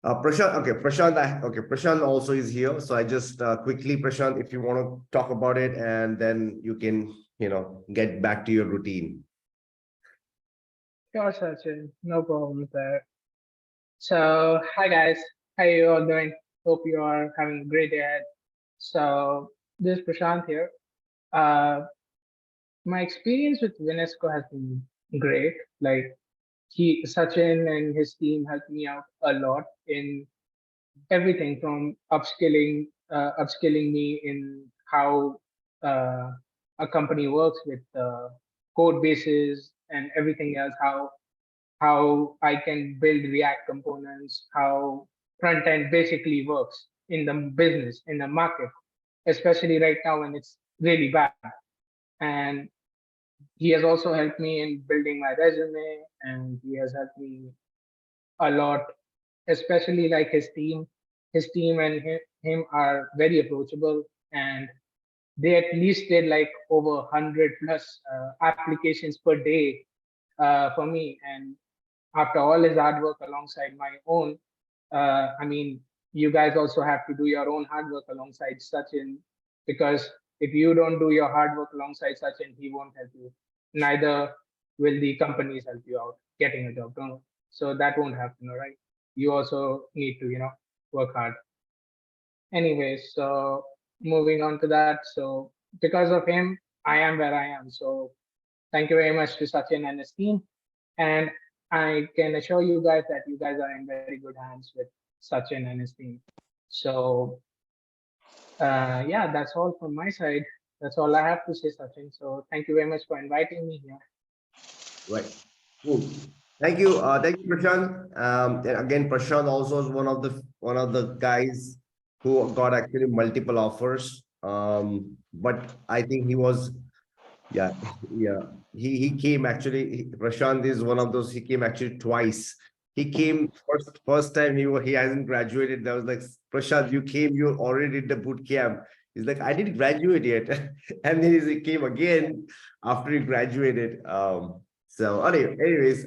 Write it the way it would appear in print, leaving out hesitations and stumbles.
Prashant, okay, Prashant, okay, Prashant also is here. So I just quickly, Prashant, if you want to talk about it, and then you can, get back to your routine. Sure, Sachin. No problem there. So, hi guys. How you all doing? Hope you are having a great day ahead. So, this is Prashant here. Uh, my experience with Wynisco has been great. Like, Sachin and his team helped me out a lot in everything from upskilling me in how uh, a company works with code bases and everything else, how I can build React components, how front end basically works in the business, in the market, especially right now when it's really bad. And he has also helped me in building my resume, and he has helped me a lot, especially like his team. His team and him are very approachable, and they at least did like over 100 plus applications per day for me. And after all his hard work alongside my own, I mean, you guys also have to do your own hard work alongside Sachin, because if you don't do your hard work alongside Sachin, he won't help you. Neither will the companies help you out getting a job. Don't. So that won't happen, all right? You also need to, work hard. Anyways, so moving on to that. So because of him, I am where I am. So thank you very much to Sachin and his team. And I can assure you guys that you guys are in very good hands with Sachin and his team. So yeah, that's all from my side. That's all I have to say, Sachin. So thank you very much for inviting me here. Right. Cool. Thank you, Prashant. And again, Prashant also is one of the guys who got actually multiple offers. But I think he was, yeah, yeah. He came actually. Prashant is one of those. He came actually twice. He came first time he hasn't graduated. That was like, Prashant, you came. You already did the boot camp. He's like, I didn't graduate yet, and then he came again after he graduated. So anyways,